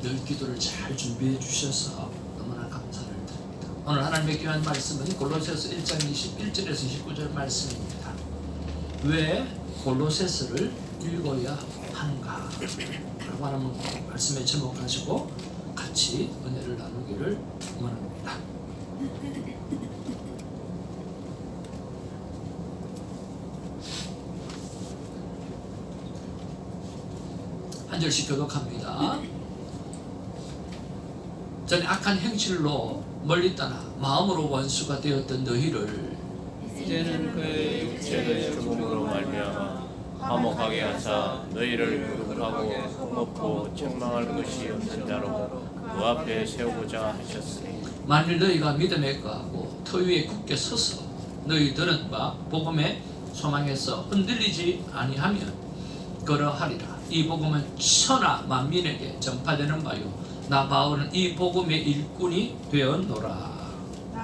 늘 기도를 잘 준비해 주셔서 너무나 감사를 드립니다. 오늘 하나님의 귀한 말씀은 골로새서 1장 21절에서 29절 말씀입니다. 왜 골로새서를 읽어야 하는가 라고 하는 말씀에 제목가지고 같이 은혜를 나누기를 원합니다. 한 절씩 교독합니다. 전에 악한 행실로 멀리 떠나 마음으로 원수가 되었던 너희를 이제는 그의 육체의 죽음으로 말미암아 화목하게 하사 너희를 거룩하고 흠없고 책망할 것이 없는 자로 그 앞에 세우고자 하셨으니 만일 너희가 믿음에 거하고 터 위에 굳게 서서 너희들은 바 복음의 소망에서 흔들리지 아니하면 그러하리라. 이 복음은 천하 만민에게 전파되는 바요 나 바울은 이 복음의 일꾼이 되었노라.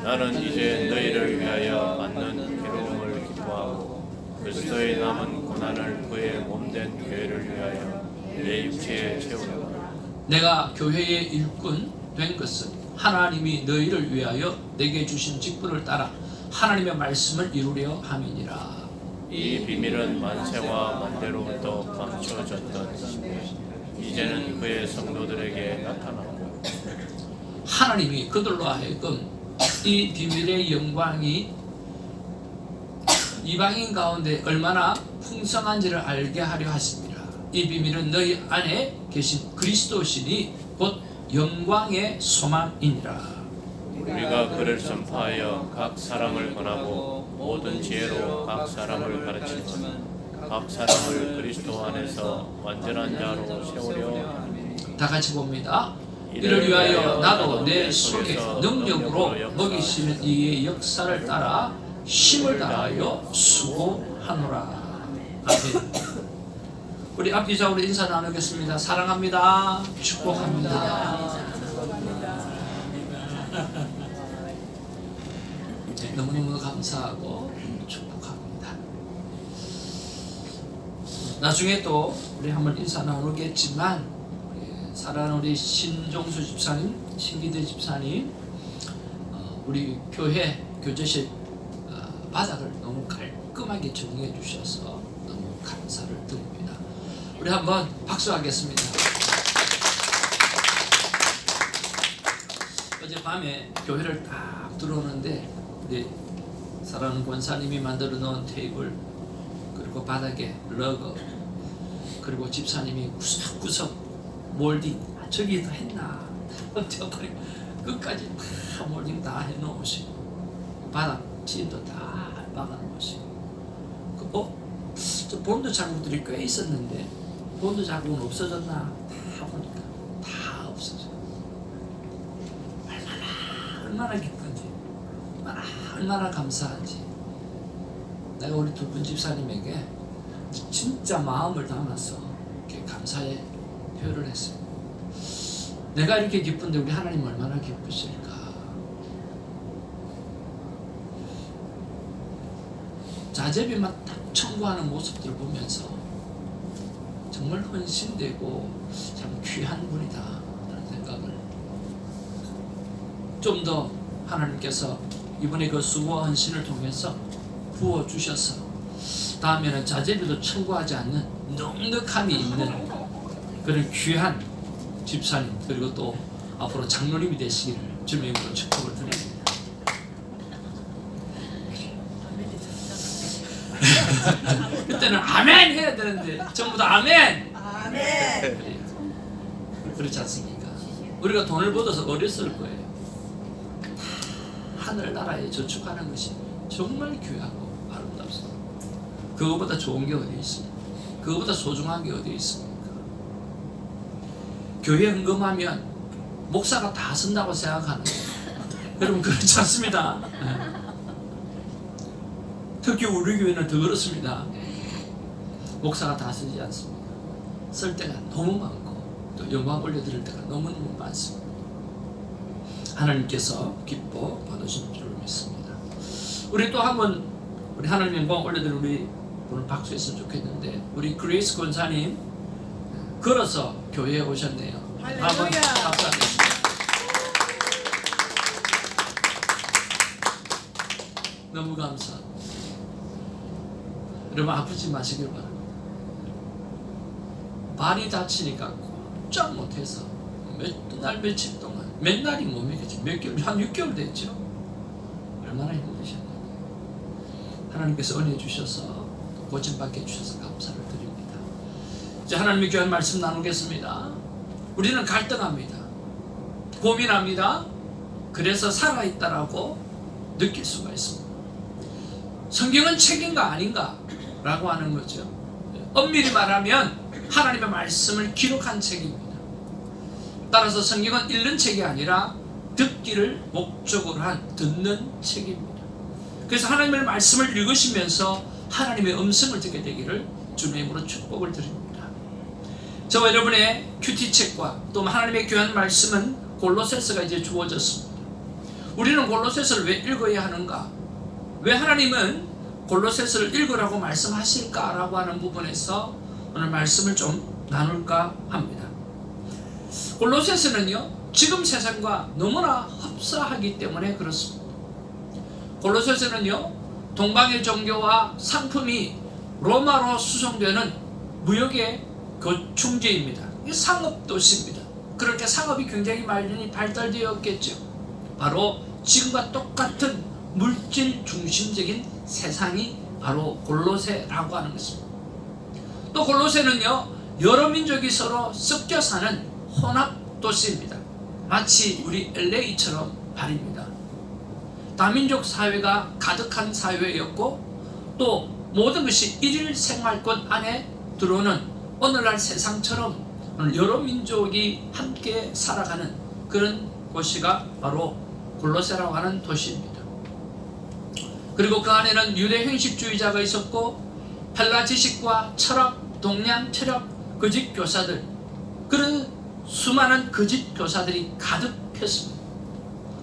나는 이제 너희를 위하여 받는 괴로움을 기뻐하고 그리스도의 남은 고난을 그의 몸된 교회를 위하여 내 육체에 채우노라. 내가 교회의 일꾼 된 것은 하나님이 너희를 위하여 내게 주신 직분을 따라 하나님의 말씀을 이루려 함이니라. 이 비밀은 만세와 만대로부터 감추어졌던 것이니 이제는 그의 성도들에게 나타나고 하나님이 그들로 하여금 이 비밀의 영광이 이방인 가운데 얼마나 풍성한지를 알게 하려 하십니다. 이 비밀은 너희 안에 계신 그리스도시니 곧 영광의 소망이니라. 우리가 그를 전파하여 각 사람을 권하고 모든 지혜로 각 사람을 가르치면 각 사람을 그리스도 안에서 완전한 자로 세우려 함이니 다 같이 봅니다. 이를 위하여 나도 내 속에 능력으로 먹이시는 이의 역사를 따라 힘을 다하여 수고하노라. 아멘. 우리 앞뒤좌우로 인사 나누겠습니다. 사랑합니다. 축복합니다. 너무너무 감사하고 축복합니다. 나중에 또 우리 한번 인사 나누겠지만 사랑하는 우리 신종수 집사님, 신기대 집사님, 우리 교회 교제실 바닥을 너무 깔끔하게 정리해 주셔서 너무 감사를 드립니다. 우리 한번 박수하겠습니다. 어젯밤에 교회를 딱 들어오는데 우리 사랑하는 권사님이 만들어 놓은 테이블, 그리고 바닥에 러그, 그리고 집사님이 구석구석 몰딩, 저기도 했나 끝까지 다 몰딩 다 해놓으시고 바닥 칠도 다 박아놓으시고 저 본드 자국들이 꽤 있었는데 본드 자국은 없어졌나 다 보니까 다 없어져. 얼마나 기쁜지, 얼마나 감사한지. 내가 우리 두 분 집사님에게 진짜 마음을 담아서 이렇게 감사의 표현을 했어요. 내가 이렇게 기쁜데 우리 하나님 얼마나 기쁘실까. 자제비만 딱 청구하는 모습들을 보면서 정말 헌신되고 참 귀한 분이다 라는 생각을, 좀 더 하나님께서 이번에 그 수고와 헌신을 통해서 부어주셔서 다음에는 자제비도 청구하지 않는 넉넉함이 있는 그런 귀한 집사님, 그리고 또 앞으로 장로님이 되시기를 주님의 이름으로 축복을 드립니다. 그때는 아멘 해야 되는데 전부 다 아멘. 아멘. 그렇지 않습니까? 우리가 돈을 벌어서 어렸을 거예요. 하늘나라에 저축하는 것이 정말 귀하고 아름답습니다. 그거보다 좋은 게 어디 있습니까? 그거보다 소중한 게 어디 있습니까? 교회 헌금하면 목사가 다 쓴다고 생각하는 거예요. 여러분 그렇지 않습니다. 특히 우리 교회는 더 그렇습니다. 목사가 다 쓰지 않습니다. 쓸 때가 너무 많고 또 영광 올려드릴 때가 너무너무 많습니다. 하나님께서 기뻐 받으시는 줄 믿습니다. 우리 또 한번 우리 하나님 영광 올려드릴 우리 오늘 박수했으면 좋겠는데, 우리 그레이스 권사님 걸어서 교회에 오셨네요. 한번 감사합니다. 너무 감사합니다. 여러분 아프지 마시길 바랍니다. 발이 다치니까 꼼짝 못해서 몇 날 며칠 동안 몇 날이 못 믿겠지. 몇 개월, 한 6개월 됐죠. 얼마나 힘드셨나요? 하나님께서 은혜 주셔서 고침받게 해주셔서 감사를 드립니다. 이제 하나님의 귀한 말씀 나누겠습니다. 우리는 갈등합니다. 고민합니다. 그래서 살아있다라고 느낄 수가 있습니다. 성경은 책인가 아닌가 라고 하는 거죠. 엄밀히 말하면 하나님의 말씀을 기록한 책입니다. 따라서 성경은 읽는 책이 아니라 듣기를 목적으로 한 듣는 책입니다. 그래서 하나님의 말씀을 읽으시면서 하나님의 음성을 듣게 되기를 주님의 이름으로 축복을 드립니다. 저와 여러분의 큐티책과 또 하나님의 귀한 말씀은 골로새서가 이제 주어졌습니다. 우리는 골로새서를 왜 읽어야 하는가? 왜 하나님은 골로새서를 읽으라고 말씀하실까라고 하는 부분에서 오늘 말씀을 좀 나눌까 합니다. 골로새서는요, 지금 세상과 너무나 흡사하기 때문에 그렇습니다. 골로새서는요, 동방의 종교와 상품이 로마로 수송되는 무역의 중지입니다. 이게 상업도시입니다. 그렇게 상업이 굉장히 많이 발달되었겠죠. 바로 지금과 똑같은 물질 중심적인 세상이 바로 골로새라고 하는 것입니다. 또 골로새는요, 여러 민족이 서로 섞여 사는 혼합 도시입니다. 마치 우리 LA처럼 말입니다. 다민족 사회가 가득한 사회였고 또 모든 것이 일일 생활권 안에 들어오는 오늘날 세상처럼 여러 민족이 함께 살아가는 그런 곳이가 바로 골로새라고 하는 도시입니다. 그리고 그 안에는 유대 형식주의자가 있었고 헬라 지식과 철학, 동양 철학, 거짓 교사들, 그런 수많은 거짓 교사들이 가득했습니다.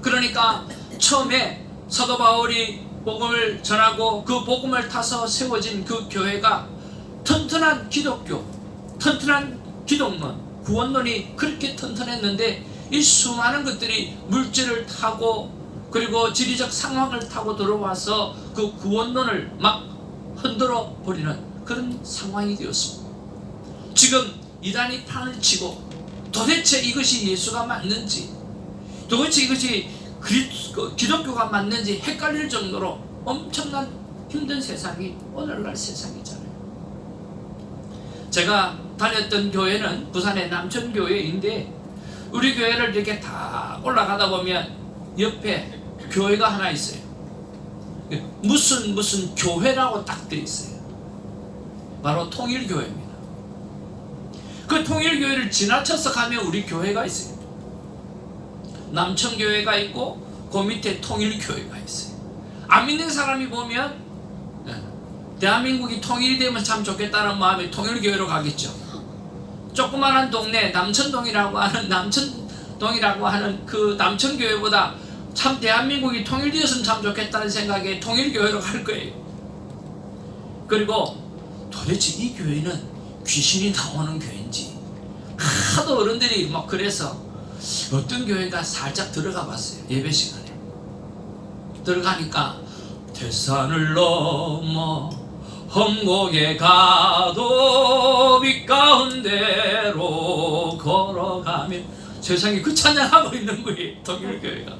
그러니까 처음에 사도 바울이 복음을 전하고 그 복음을 타서 세워진 그 교회가 튼튼한 기독교, 튼튼한 기독론, 구원론이 그렇게 튼튼했는데 이 수많은 것들이 물질을 타고 그리고 지리적 상황을 타고 들어와서 그 구원론을 막 흔들어 버리는 그런 상황이 되었습니다. 지금 이단이 판을 치고 도대체 이것이 예수가 맞는지, 도대체 이것이 기독교가 맞는지 헷갈릴 정도로 엄청난 힘든 세상이 오늘날 세상이잖아요. 제가 다녔던 교회는 부산의 남천교회인데 우리 교회를 이렇게 다 올라가다 보면 옆에 교회가 하나 있어요. 무슨 교회라고 딱 되어 있어요. 바로 통일교회입니다. 그 통일교회를 지나쳐서 가면 우리 교회가 있어요. 남천교회가 있고 그 밑에 통일교회가 있어요. 안 믿는 사람이 보면 대한민국이 통일이 되면 참 좋겠다는 마음에 통일교회로 가겠죠. 조그마한 동네 남천동이라고 하는 그 남천교회보다 참 대한민국이 통일되었으면 참 좋겠다는 생각에 통일교회로 갈 거예요. 그리고 도대체 이 교회는 귀신이 나오는 교회인지 하도 어른들이 막 그래서 어떤 교회가 살짝 들어가 봤어요. 예배 시간에 들어가니까 태산을 넘어 험곡에 가도 빛 가운데로 걸어가면 세상에 그 찬양하고 있는 거예요. 통일교회가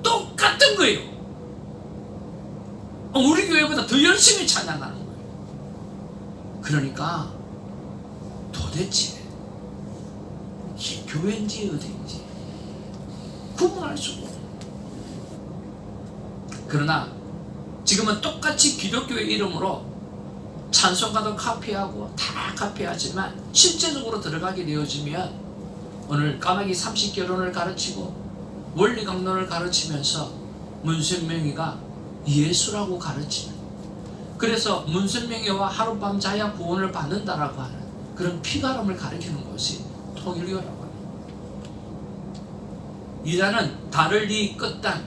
똑같은 거예요. 우리 교회보다 더 열심히 찬양하는 거예요. 그러니까 도대체 이 교회인지 어딘지 구분할 수가 없어요. 그러나 지금은 똑같이 기독교의 이름으로 찬송가도 카피하고 다 카피하지만 실제적으로 들어가게 되어지면 오늘 까마귀 30결혼을 가르치고 원리강론을 가르치면서 문선명이가 예수라고 가르치는, 그래서 문선명이와 하룻밤 자야 구원을 받는다라고 하는 그런 피가름을 가르치는 것이 통일교라고 합니다. 이단은 다를리 끝단,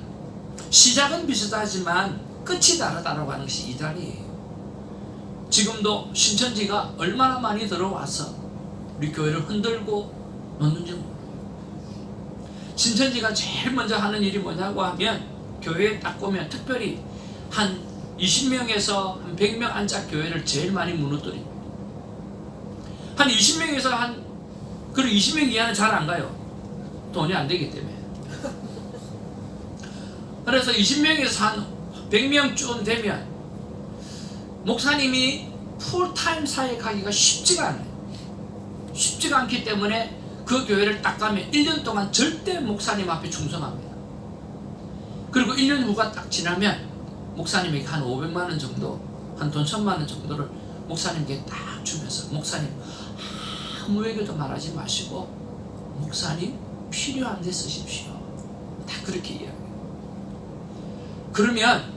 시작은 비슷하지만 끝이 다르다라고 하는 것이 이단이에요. 지금도 신천지가 얼마나 많이 들어와서 우리 교회를 흔들고 놓는지 모르고. 신천지가 제일 먼저 하는 일이 뭐냐고 하면 교회에 딱 오면 특별히 한 20명에서 한 100명 앉아 교회를 제일 많이 무너뜨립니다. 한 20명에서 그리고 20명 이하는 잘 안 가요. 돈이 안 되기 때문에. 그래서 20명에서 한 100명쯤 되면 목사님이 풀타임 사역하기가 쉽지가 않아요. 쉽지가 않기 때문에 그 교회를 딱 가면 1년 동안 절대 목사님 앞에 충성합니다. 그리고 1년 후가 딱 지나면 목사님에게 한 500만 원 정도, 한 돈 1000만 원 정도를 목사님께 딱 주면서 목사님 아무에게도 말하지 마시고 목사님 필요한 데 쓰십시오. 다 그렇게 이야기해요. 그러면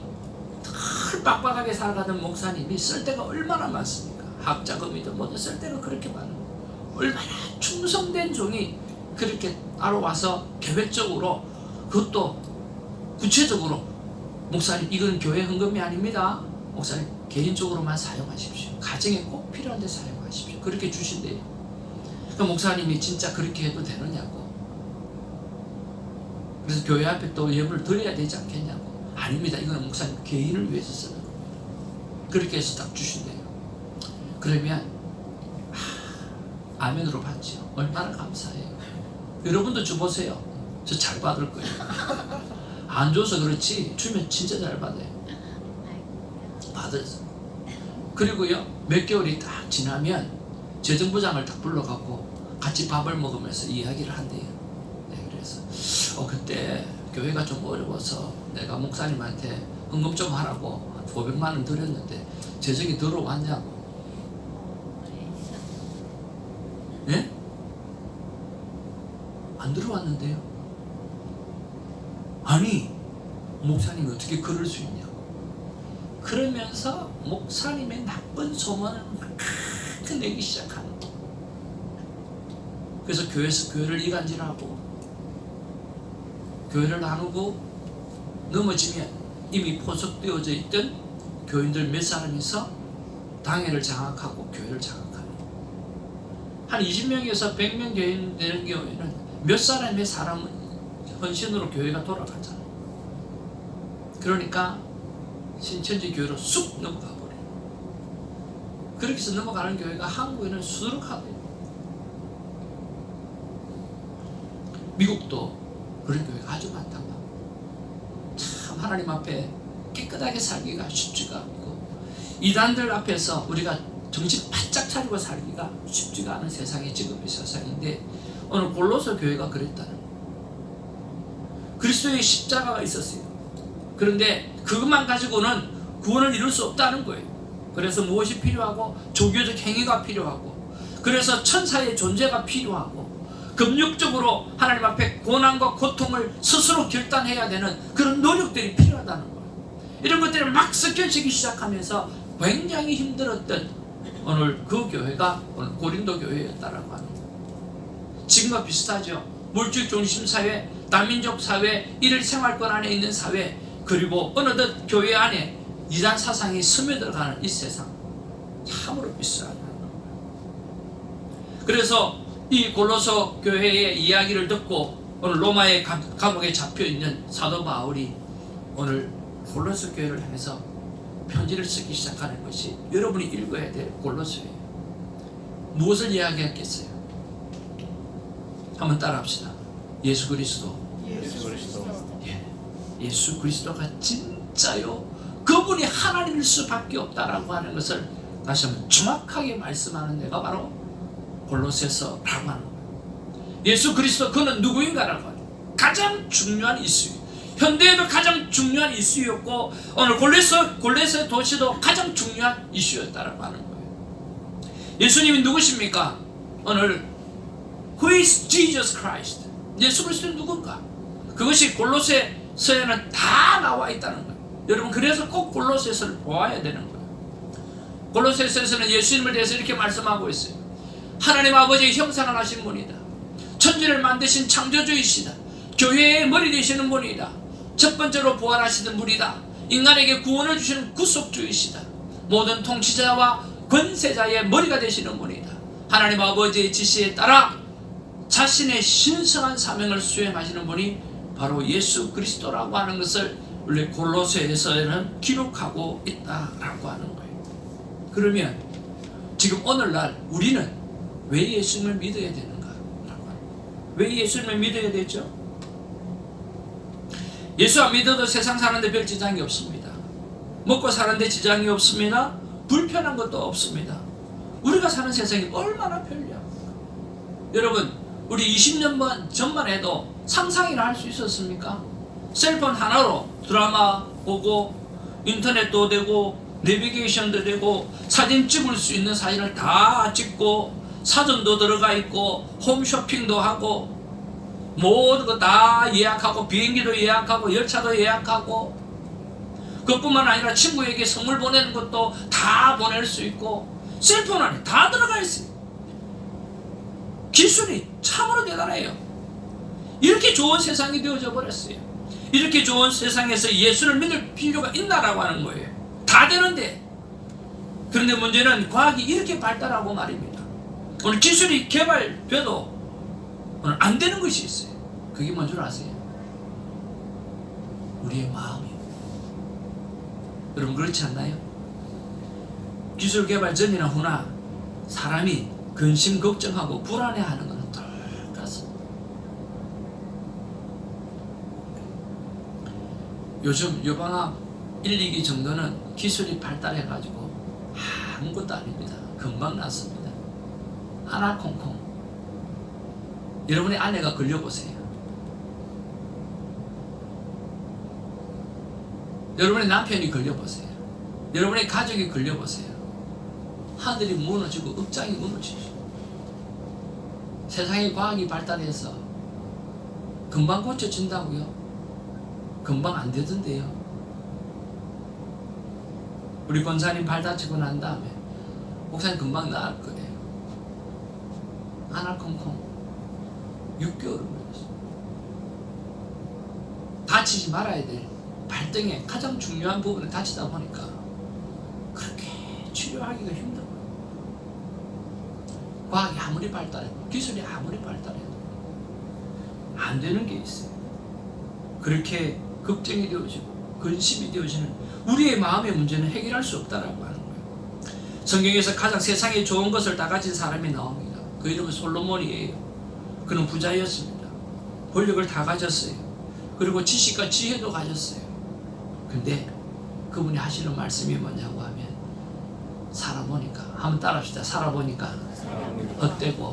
늘 빡빡하게 살아가던 목사님이 쓸 데가 얼마나 많습니까? 학자금이든 뭐든 쓸 데가 그렇게 많은 거예요. 얼마나 충성된 종이 그렇게 알아와서 계획적으로, 그것도 구체적으로 목사님 이건 교회 헌금이 아닙니다. 목사님 개인적으로만 사용하십시오. 가정에 꼭 필요한 데 사용하십시오. 그렇게 주신대요. 그러니까 목사님이 진짜 그렇게 해도 되느냐고. 그래서 교회 앞에 또 예물을 드려야 되지 않겠냐고. 아닙니다. 이거는 목사님 개인을 위해서 쓰는 겁니다. 그렇게 해서 딱 주신대요. 그러면 아멘으로 받죠. 얼마나 감사해요. 여러분도 줘보세요. 저 잘 받을 거예요. 안 줘서 그렇지 주면 진짜 잘 받아요. 받았어. 그리고요 몇 개월이 딱 지나면 재정부장을 딱 불러갖고 같이 밥을 먹으면서 이야기를 한대요. 네, 그래서 그때 교회가 좀 어려워서 내가 목사님한테 헌금 좀 하라고 500만 원 드렸는데 재정이 들어왔냐고. 예? 안 들어왔는데요. 아니 목사님이 어떻게 그럴 수 있냐고. 그러면서 목사님의 나쁜 소문을 막 내기 시작하는 거예요. 그래서 교회에서 교회를 이간질하고 교회를 나누고 넘어지면 이미 포석되어져 있던 교인들 몇 사람이서 당회를 장악하고 교회를 장악하는 거예요. 한 20명에서 100명 교인 되는 경우에는 몇 사람의 사람은 헌신으로 교회가 돌아가잖아요. 그러니까 신천지 교회로 쑥 넘어가 버려요. 그렇게 해서 넘어가는 교회가 한국에는 수두룩하대요. 미국도 그런 교회가 아주 많단 말이에요. 참 하나님 앞에 깨끗하게 살기가 쉽지가 않고 이단들 앞에서 우리가 정신 바짝 차리고 살기가 쉽지가 않은 세상이 지금 이 세상인데 오늘 골로새 교회가 그랬다는 거예요. 그리스도의 십자가가 있었어요. 그런데 그것만 가지고는 구원을 이룰 수 없다는 거예요. 그래서 무엇이 필요하고 종교적 행위가 필요하고 그래서 천사의 존재가 필요하고 금욕적으로 하나님 앞에 고난과 고통을 스스로 결단해야 되는 그런 노력들이 필요하다는 거예요. 이런 것들을 막 섞여지기 시작하면서 굉장히 힘들었던 오늘 그 교회가 오늘 고린도 교회였다라고 하는 거예요. 지금과 비슷하죠. 물질 중심 사회, 다민족 사회, 일일 생활권 안에 있는 사회, 그리고 어느덧 교회 안에 이단 사상이 스며들어가는 이 세상, 참으로 비슷하다는 거예요. 그래서 이 골로새 교회의 이야기를 듣고 오늘 로마의 감옥에 잡혀있는 사도 바울이 오늘 골로새 교회를 향해서 편지를 쓰기 시작하는 것이 여러분이 읽어야 될 골로새예요. 무엇을 이야기했겠어요? 한번 따라합시다. 예수 그리스도. 예수 그리스도가 진짜요 그분이 하나님일 수밖에 없다라고 하는 것을 다시 한번 정확하게 말씀하는 데가 바로 골로새서라고 하는 거예요. 예수 그리스도 그는 누구인가라고 하는 거예요. 가장 중요한 이슈, 현대에도 가장 중요한 이슈였고 오늘 골로새 도시도 가장 중요한 이슈였다라고 하는 거예요. 예수님이 누구십니까? 오늘 Who is Jesus Christ? 예수 그리스도는 누군가? 그것이 골로새서에는 다 나와 있다는 거예요. 여러분 그래서 꼭 골로새서를 보아야 되는 거예요. 골로새서에서는 예수님을 대해서 이렇게 말씀하고 있어요. 하나님 아버지의 형상을 하신 분이다. 천지를 만드신 창조주이시다. 교회의 머리 되시는 분이다. 첫 번째로 부활하시던 분이다. 인간에게 구원을 주시는 구속주이시다. 모든 통치자와 권세자의 머리가 되시는 분이다. 하나님 아버지의 지시에 따라 자신의 신성한 사명을 수행하시는 분이 바로 예수 그리스도라고 하는 것을 원래 골로새에서는 기록하고 있다라고 하는 거예요. 그러면 지금 오늘날 우리는 왜 예수님을 믿어야 되는가? 왜 예수님을 믿어야 되죠? 예수 안 믿어도 세상 사는데 별 지장이 없습니다. 먹고 사는데 지장이 없습니다. 불편한 것도 없습니다. 우리가 사는 세상이 얼마나 편리합니까? 여러분, 우리 20년 전만 해도 상상이나 할 수 있었습니까? 셀폰 하나로 드라마 보고 인터넷도 되고 내비게이션도 되고 사진 찍을 수 있는 사진을 다 찍고 사전도 들어가 있고 홈쇼핑도 하고 모든 거 다 예약하고 비행기도 예약하고 열차도 예약하고 그것뿐만 아니라 친구에게 선물 보내는 것도 다 보낼 수 있고 셀폰 안에 다 들어가 있어요. 기술이 참으로 대단해요. 이렇게 좋은 세상이 되어져 버렸어요. 이렇게 좋은 세상에서 예수를 믿을 필요가 있나라고 하는 거예요. 다 되는데. 그런데 문제는 과학이 이렇게 발달하고 말입니다. 오늘 기술이 개발돼도 오늘 안 되는 것이 있어요. 그게 뭔 줄 아세요? 우리의 마음이에요. 여러분 그렇지 않나요? 기술 개발 전이나 후나 사람이 근심 걱정하고 불안해하는 것은 똑같습니다. 요즘 유방암 1, 2기 정도는 기술이 발달해가지고 아무것도 아닙니다. 금방 낫습니다. 하나 콩콩. 여러분의 아내가 걸려보세요. 여러분의 남편이 걸려보세요. 여러분의 가족이 걸려보세요. 하늘이 무너지고 억장이 무너지죠. 세상의 과학이 발달해서 금방 고쳐진다고요? 금방 안 되던데요. 우리 권사님 발 다치고 난 다음에 목사님 금방 나을 거예요. 하나콩콩 6개월을 걸렸어요. 다치지 말아야 돼. 발등에 가장 중요한 부분에 다치다 보니까 그렇게 치료하기가 힘들어요. 과학이 아무리 발달해도 기술이 아무리 발달해도 안 되는 게 있어요. 그렇게 걱정이 되어지고 근심이 되어지는 우리의 마음의 문제는 해결할 수 없다라고 하는 거예요. 성경에서 가장 세상에 좋은 것을 다 가진 사람이 나옵니다. 그 이름은 솔로몬이에요. 그는 부자였습니다. 권력을 다 가졌어요. 그리고 지식과 지혜도 가졌어요. 근데 그분이 하시는 말씀이 뭐냐고 하면 살아보니까 한번 따라합시다. 살아보니까 헛되고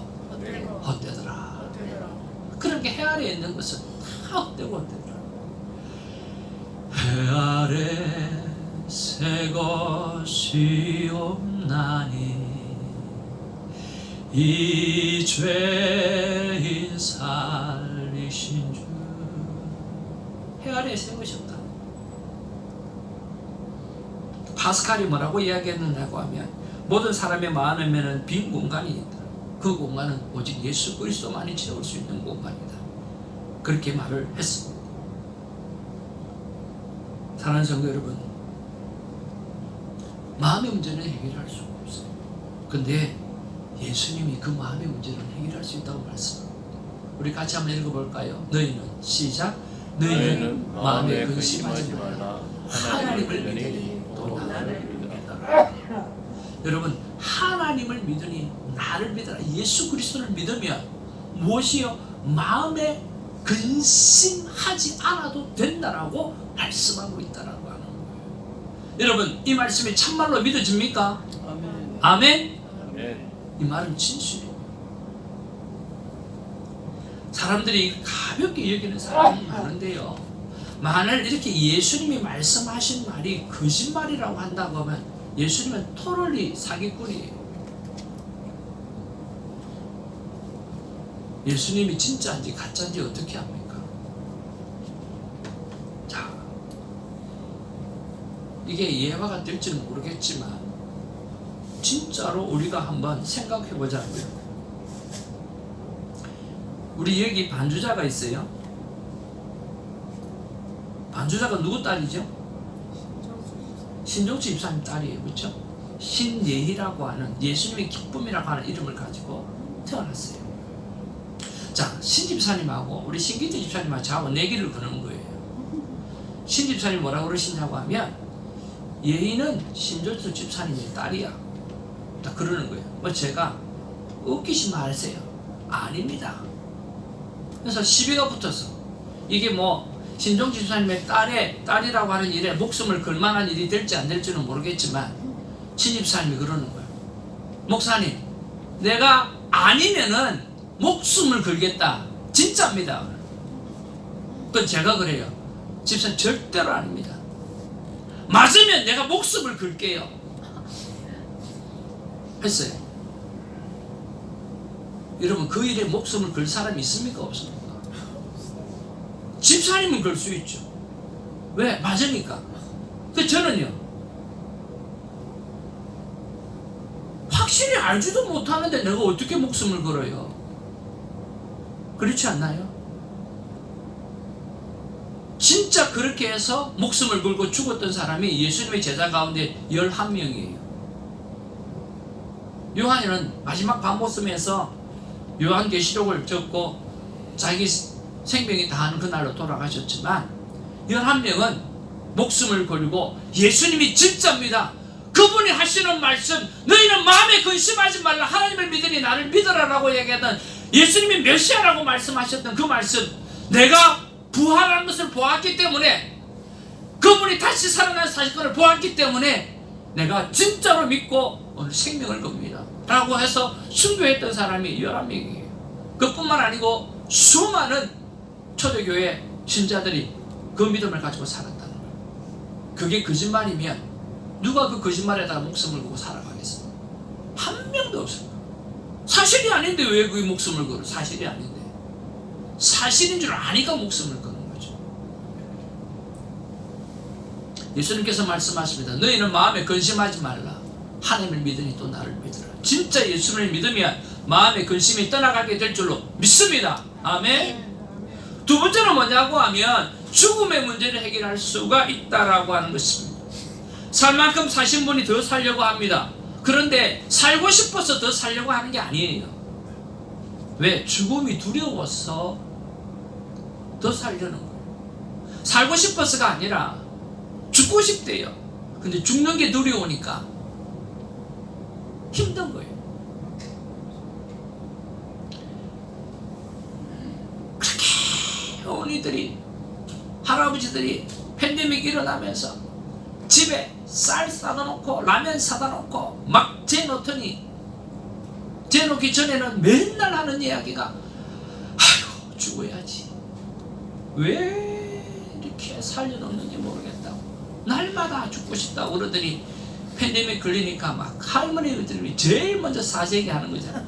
헛되더라. 그런 게 해 아래에 있는 것은 다 헛되고 헛되더라. 해 아래 새 것이 없나니 이 죄인 살리신 주. 해 아래에 새 것이 없다. 파스칼이 뭐라고 이야기했느냐고 하면 모든 사람의 마음에는 빈 공간이 있다. 그 공간은 오직 예수 그리스도만이 채울 수 있는 공간이다. 그렇게 말을 했습니다. 사랑하는 성도 여러분, 마음의 문제는 해결할 수가 없어요. 근데 예수님이 그 마음의 문제를 해결할 수 있다고 말씀합니다. 우리 같이 한번 읽어볼까요? 너희는 시작. 너희는 마음에 근심하지 말라. 하나님을 믿으니 또 나를 믿어라. 여러분, 하나님을 믿으니 나를 믿어라. 예수 그리스도를 믿으면 무엇이요? 마음에 근심하지 않아도 된다라고 말씀하고 있다라고 하는 거예요. 여러분, 이 말씀이 참말로 믿어집니까? 아멘. 아멘? 아멘. 이 말은 진실이에요. 사람들이 가볍게 여기는 사람이 많은데요, 만일 이렇게 예수님이 말씀하신 말이 거짓말이라고 한다고 하면 예수님은 토럴리 사기꾼이에요. 예수님이 진짜인지 가짜인지 어떻게 합니까? 자, 이게 예화가 될지는 모르겠지만 진짜로 우리가 한번 생각해 보자고요. 우리 여기 반주자가 있어요. 반주자가 누구 딸이죠? 신종수 집사님 딸이에요. 그렇죠? 신예희라고 하는, 예수님의 기쁨이라고 하는 이름을 가지고 태어났어요. 신집사님하고 우리 신기태 집사님하고 저하고 내기를 거는 거예요. 신집사님 뭐라고 그러시냐고 하면 예인은 신조수 집사님의 딸이야. 딱 그러는 거예요. 뭐 제가 웃기시면 하세요. 아닙니다. 그래서 시비가 붙어서 이게 뭐 신종 집사님의 딸이라고 하는 일에 목숨을 걸 만한 일이 될지 안 될지는 모르겠지만 신집사님이 그러는 거예요. 목사님, 내가 아니면은 목숨을 걸겠다. 진짜입니다. 그건 제가 그래요. 집사님 절대로 아닙니다. 맞으면 내가 목숨을 걸게요. 했어요. 여러분 그 일에 목숨을 걸 사람이 있습니까? 없습니까? 집사님은 걸 수 있죠. 왜? 맞으니까. 그 저는요 확실히 알지도 못하는데 내가 어떻게 목숨을 걸어요? 그렇지 않나요? 진짜 그렇게 해서 목숨을 걸고 죽었던 사람이 예수님의 제자 가운데 11명이에요. 요한이는 마지막 밤모습에서 요한계시록을 적고 자기 생명이 다하는 그날로 돌아가셨지만 11명은 목숨을 걸고 예수님이 진짜입니다. 그분이 하시는 말씀, 너희는 마음에 근심하지 말라. 하나님을 믿으니 나를 믿으라라고 얘기하던 예수님이 메시아라고 말씀하셨던 그 말씀, 내가 부활하는 것을 보았기 때문에, 그분이 다시 살아난 사실을 보았기 때문에 내가 진짜로 믿고 오늘 생명을 겁니다 라고 해서 순교했던 사람이 11명이에요. 그뿐만 아니고 수많은 초대교회 신자들이 그 믿음을 가지고 살았다는 거예요. 그게 거짓말이면 누가 그 거짓말에다가 목숨을 걸고 살아가겠어요? 한 명도 없어요. 사실이 아닌데 왜 그 목숨을 걸어? 사실이 아닌데. 사실인 줄 아니까 목숨을 거는 거죠. 예수님께서 말씀하십니다. 너희는 마음에 근심하지 말라. 하나님을 믿으니 또 나를 믿으라. 진짜 예수님을 믿으면 마음의 근심이 떠나가게 될 줄로 믿습니다. 아멘. 두 번째는 뭐냐고 하면 죽음의 문제를 해결할 수가 있다라고 하는 것입니다. 살 만큼 사신 분이 더 살려고 합니다. 그런데 살고 싶어서 더 살려고 하는 게 아니에요. 왜? 죽음이 두려워서 더 살려는 거예요. 살고 싶어서가 아니라 죽고 싶대요. 근데 죽는 게 두려우니까 힘든 거예요. 그렇게 어머니들이, 할아버지들이 팬데믹 일어나면서 집에 쌀 사다 놓고 라면 사다 놓고 막 재놓더니, 재놓기 전에는 맨날 하는 이야기가 아이고 죽어야지, 왜 이렇게 살려놓는지 모르겠다고 날마다 죽고 싶다고 그러더니 팬데믹 걸리니까 막 할머니들이 제일 먼저 사재기 하는 거잖아.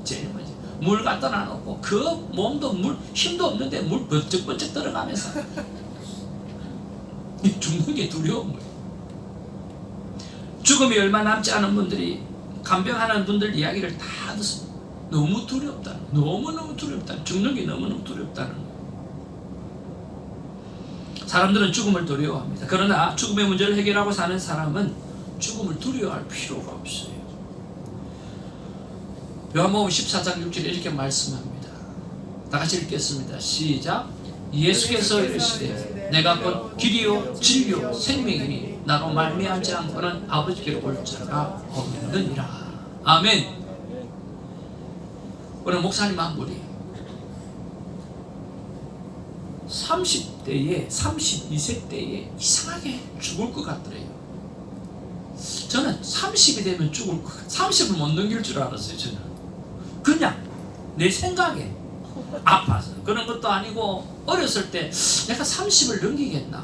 제일 먼저 물 갖다 놔놓고 그 몸도 물 힘도 없는데 물 번쩍번쩍 들어가면서 죽는 게 두려운 거예요. 죽음이 얼마 남지 않은 분들이, 간병하는 분들 이야기를 다 듣습니다. 너무 두렵다. 너무너무 두렵다. 죽는 게 너무너무 두렵다는 거예요. 사람들은 죽음을 두려워합니다. 그러나 죽음의 문제를 해결하고 사는 사람은 죽음을 두려워할 필요가 없어요. 요한복음 14장 6절에 이렇게 말씀합니다. 다 같이 읽겠습니다. 시작. 예수께서 이르시되 내가 곧 길이요 진리요 생명이니 나로 말미암지 않고는 아버지께로 올 자가 없느니라. 아멘. 오늘 목사님 한 분이 30대에 32세 때에 이상하게 죽을 것 같더래요. 저는 30이 되면 죽을 것 같아요. 30을 못 넘길 줄 알았어요. 저는 그냥 내 생각에 아파서 그런 것도 아니고, 어렸을 때 내가 30을 넘기겠나,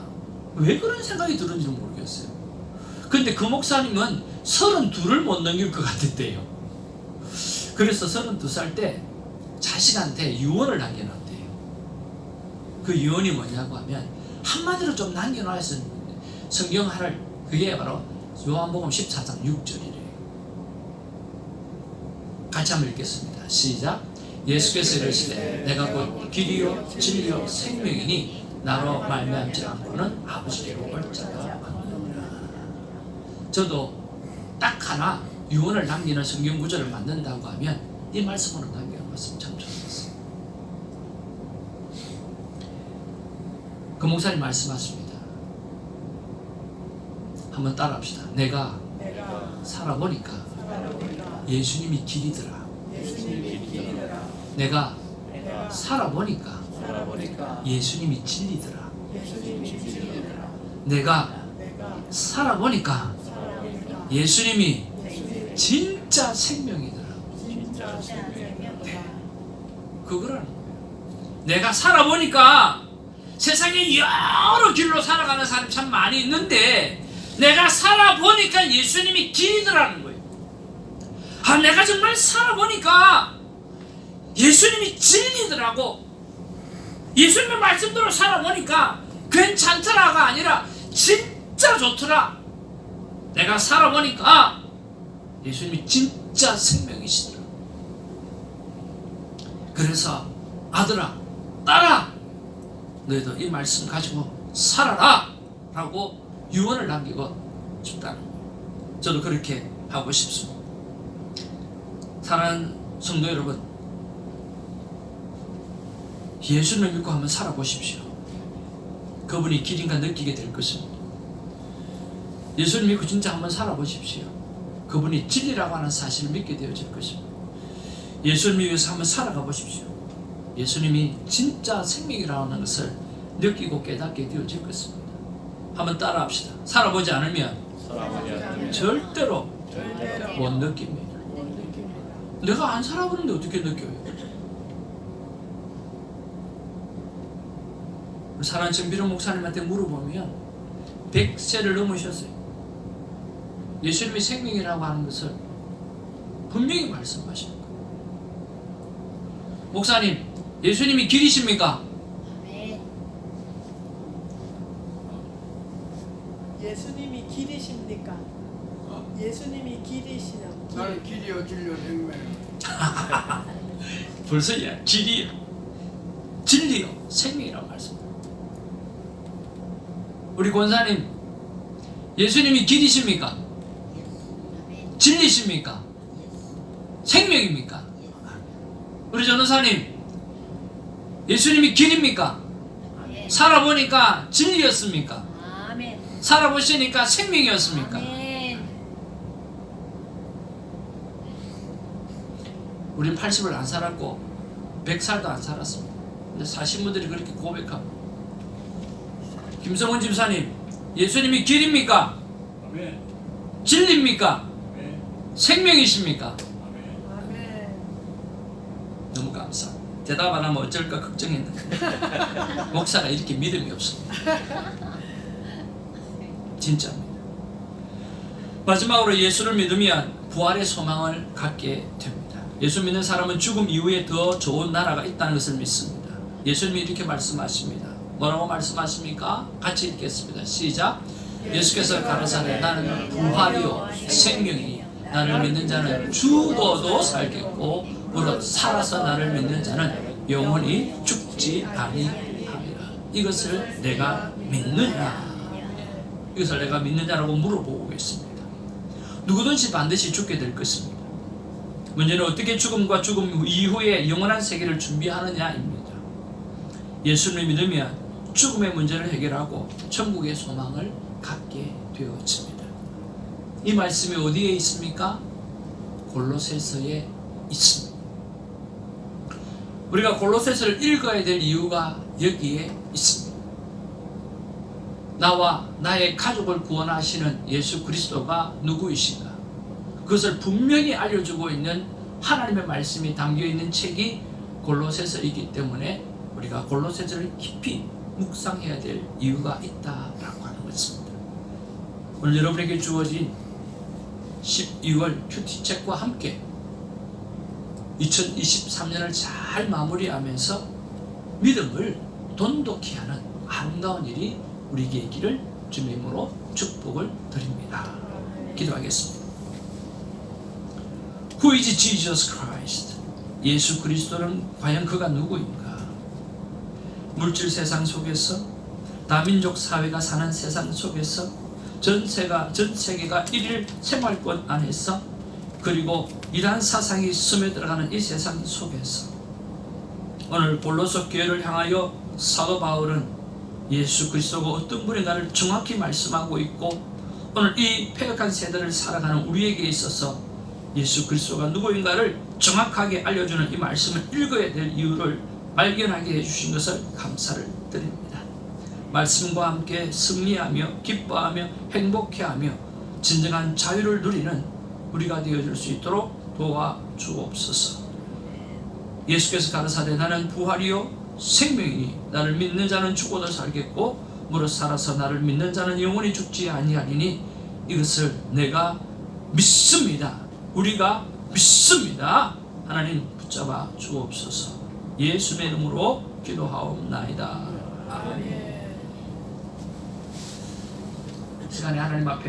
왜 그런 생각이 들었는지 모르겠어요. 근데 그 목사님은 32를 못 넘길 것 같았대요. 그래서 32살 때 자식한테 유언을 남겨놨대요. 그 유언이 뭐냐고 하면, 한마디로 좀 남겨놔서 성경하를, 그게 바로 요한복음 14장 6절이래요. 같이 한번 읽겠습니다. 시작. 예수께서 이르시되 내가 곧 길이요 진리요 생명이니 나로 말미암지 않고는 아버지께로 올 자가 없느니라. 저도 딱 하나 유언을 남기는 성경 구절을 만든다고 하면 이 말씀으로 남겨놨으면 참 좋겠어요. 목사님 말씀하십니다. 한번 따라합시다. 내가 살아보니까 예수님이 길이더라. 내가 살아보니까 예수님이 진리더라. 내가 살아보니까 예수님이 진짜 생명이더라. 그거라는 거예요. 내가 살아보니까 세상에 여러 길로 살아가는 사람이 참 많이 있는데 내가 살아보니까 예수님이 길이더라는 거예요. 아, 내가 정말 살아보니까 예수님이 진리더라고. 예수님의 말씀대로 살아보니까 괜찮더라가 아니라 진짜 좋더라. 내가 살아보니까 예수님이 진짜 생명이시더라. 그래서 아들아, 딸아, 너희도 이 말씀 가지고 살아라 라고 유언을 남기고 싶다는 거예요. 저도 그렇게 하고 싶습니다. 사랑하는 성도 여러분, 예수님을 믿고 한번 살아보십시오. 그분이 길인가 느끼게 될 것입니다. 예수님 믿고 진짜 한번 살아보십시오. 그분이 진리라고 하는 사실을 믿게 되어질 것입니다. 예수님을 위해서 한번 살아가 보십시오. 예수님이 진짜 생명이라고 하는 것을 느끼고 깨닫게 되어질 것입니다. 한번 따라합시다. 살아보지 않으면 절대로 못 느낍니다. 내가 안 살아보는데 어떻게 느껴요? 사랑하는 정비룡 목사님한테 물어보면 100세를 넘으셨어요. 예수님이 생명이라고 하는 것을 분명히 말씀하십니다. 목사님, 예수님이 길이십니까? 예수님이 길이십니까? 예수님이 길이시냐? 나는 길이요 진리요 생명. 벌써 길이요, 진리요, 생명이라고 말씀합니다. 우리 권사님, 예수님이 길이십니까? 진리십니까? 생명입니까? 우리 전도사님, 예수님이 길입니까? 살아보니까 진리였습니까? 살아보시니까 생명이었습니까? 우린 80을 안 살았고 100살도 안 살았습니다. 근데 사신 분들이 그렇게 고백합니다. 김성훈 집사님, 예수님이 길입니까? 아멘. 진리입니까? 아멘. 생명이십니까? 아멘. 너무 감사합니다. 대답 안 하면 어쩔까 걱정했는데 목사가 이렇게 믿음이 없습니다. 진짜입니다. 마지막으로 예수를 믿으면 부활의 소망을 갖게 됩니다. 예수 믿는 사람은 죽음 이후에 더 좋은 나라가 있다는 것을 믿습니다. 예수님이 이렇게 말씀하십니다. 뭐라고 말씀하십니까? 같이 읽겠습니다. 시작. 예수께서 가라사대 나는 부활이요 생명이니 나를 믿는 자는 죽어도 살겠고 무릇 살아서 나를 믿는 자는 영원히 죽지 아니하리라. 이것을 내가 믿느냐? 이것을 내가 믿느냐라고 물어보고 있습니다. 누구든지 반드시 죽게 될 것입니다. 문제는 어떻게 죽음과 죽음 이후에 영원한 세계를 준비하느냐입니다. 예수를 믿으면 죽음의 문제를 해결하고 천국의 소망을 갖게 되어집니다. 이 말씀이 어디에 있습니까? 골로새서에 있습니다. 우리가 골로새서를 읽어야 될 이유가 여기에 있습니다. 나와 나의 가족을 구원하시는 예수 그리스도가 누구이신가? 그것을 분명히 알려주고 있는 하나님의 말씀이 담겨있는 책이 골로새서이기 때문에 우리가 골로새서를 깊이 묵상해야 될 이유가 있다라고 하는 것입니다. 오늘 여러분에게 주어진 12월 큐티책과 함께 2023년을 잘 마무리하면서 믿음을 돈독히 하는 아름다운 일이 우리에게 있기를 주님으로 축복을 드립니다. 기도하겠습니다. Who is Jesus Christ? 예수 그리스도는 과연 그가 누구인가? 물질 세상 속에서, 다민족 사회가 사는 세상 속에서, 전 세계가 일일 생활권 안에서, 그리고 이러한 사상이 스며들어가는 이 세상 속에서 오늘 골로새 교회를 향하여 사도 바울은 예수 그리스도가 어떤 분인가를 정확히 말씀하고 있고, 오늘 이 패역한 세대를 살아가는 우리에게 있어서 예수 그리스도가 누구인가를 정확하게 알려주는 이 말씀을 읽어야 될 이유를 발견하게 해주신 것을 감사를 드립니다. 말씀과 함께 승리하며 기뻐하며 행복해하며 진정한 자유를 누리는 우리가 되어줄 수 있도록 도와주옵소서. 예수께서 가라사대 나는 부활이요 생명이니 나를 믿는 자는 죽어도 살겠고 무릇 살아서 나를 믿는 자는 영원히 죽지 아니하리니 이것을 내가 믿습니다. 우리가 믿습니다. 하나님 붙잡아 주옵소서. 예수의 이름으로 기도하옵나이다. 아멘. 시간에 하나님 앞에